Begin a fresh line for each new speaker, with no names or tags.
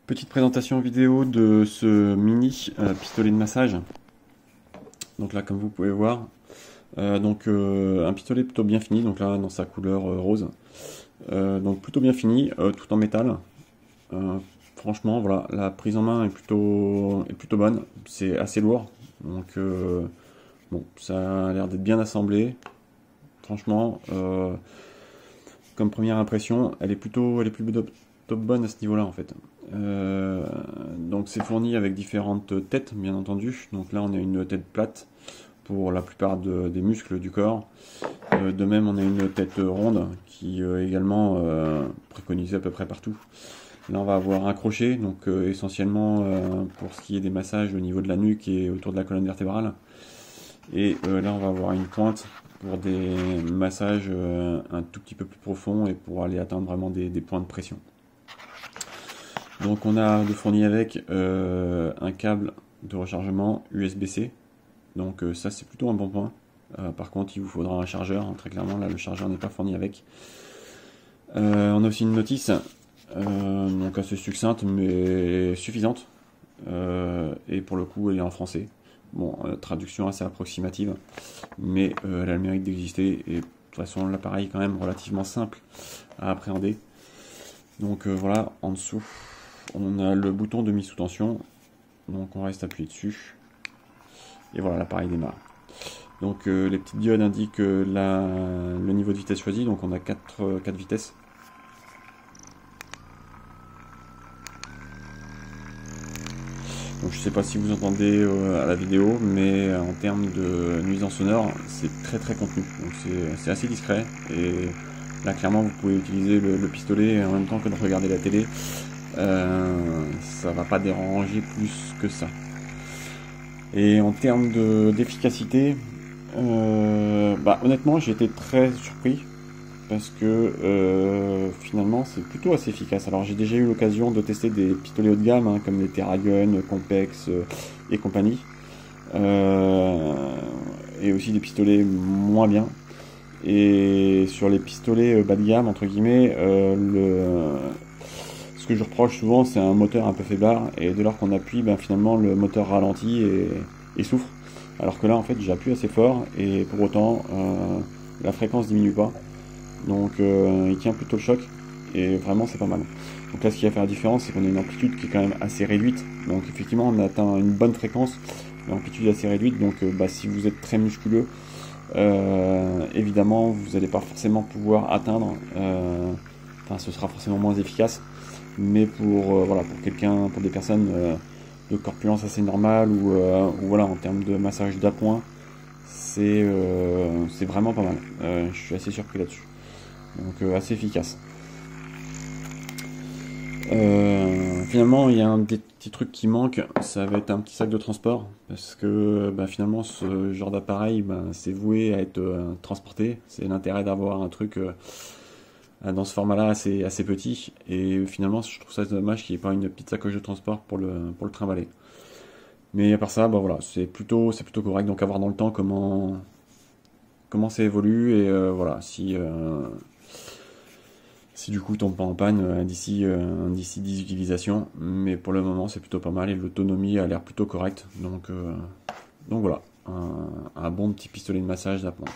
Petite présentation vidéo de ce mini pistolet de massage. Donc là, comme vous pouvez voir, un pistolet plutôt bien fini, donc là dans sa couleur rose. Donc plutôt bien fini, tout en métal. Franchement, voilà, la prise en main est plutôt bonne. C'est assez lourd, donc bon, ça a l'air d'être bien assemblé. Franchement, comme première impression, elle est plutôt bonne à ce niveau-là en fait. Donc c'est fourni avec différentes têtes, bien entendu. Donc là, on a une tête plate pour la plupart des muscles du corps. De même, on a une tête ronde qui est également préconisée à peu près partout. Là, on va avoir un crochet, donc essentiellement pour ce qui est des massages au niveau de la nuque et autour de la colonne vertébrale. Et là, on va avoir une pointe pour des massages un tout petit peu plus profonds et pour aller atteindre vraiment des points de pression. Donc on a de fourni avec un câble de rechargement USB-C. Donc ça c'est plutôt un bon point. Par contre il vous faudra un chargeur, hein, très clairement là le chargeur n'est pas fourni avec. On a aussi une notice, donc assez succincte mais suffisante. Et pour le coup elle est en français. Bon, traduction assez approximative, mais elle a le mérite d'exister et de toute façon l'appareil est quand même relativement simple à appréhender. Donc voilà, en dessous on a le bouton de mise sous tension, donc on reste appuyé dessus et voilà, l'appareil démarre. Donc les petites diodes indiquent le niveau de vitesse choisi, donc on a 4 vitesses. Donc je sais pas si vous entendez à la vidéo, mais en termes de nuisance sonore, c'est très contenu, donc c'est assez discret. Et là clairement vous pouvez utiliser le pistolet en même temps que de regarder la télé. Ça va pas déranger plus que ça. Et en termes d'efficacité, honnêtement j'ai été très surpris parce que finalement c'est plutôt assez efficace. Alors j'ai déjà eu l'occasion de tester des pistolets haut de gamme hein, comme les Theragun, Compex et compagnie, et aussi des pistolets moins bien. Et sur les pistolets bas de gamme entre guillemets, ce que je reproche souvent, c'est un moteur un peu faiblard, et dès lors qu'on appuie, finalement le moteur ralentit et souffre. Alors que là, en fait, j'appuie assez fort, et pour autant, la fréquence diminue pas. Donc, il tient plutôt le choc, et vraiment, c'est pas mal. Donc là, ce qui va faire la différence, c'est qu'on a une amplitude qui est quand même assez réduite. Donc, effectivement, on atteint une bonne fréquence, l'amplitude est assez réduite. Donc, si vous êtes très musculeux, évidemment, vous n'allez pas forcément pouvoir atteindre. Ce sera forcément moins efficace. Mais pour des personnes de corpulence assez normale ou voilà, en termes de massage d'appoint, c'est vraiment pas mal. Je suis assez surpris là-dessus. Donc assez efficace. Finalement, il y a un des petits trucs qui manque, ça va être un petit sac de transport, parce que finalement, ce genre d'appareil, c'est voué à être transporté. C'est l'intérêt d'avoir un truc dans ce format-là assez petit, et finalement je trouve ça dommage qu'il n'y ait pas une petite sacoche de transport pour le trimballer. Mais à part ça, voilà, c'est plutôt correct. Donc à voir dans le temps comment ça évolue, et voilà, si du coup tombe pas en panne d'ici 10 utilisations. Mais pour le moment c'est plutôt pas mal, et l'autonomie a l'air plutôt correcte. Donc voilà, un bon petit pistolet de massage d'appoint.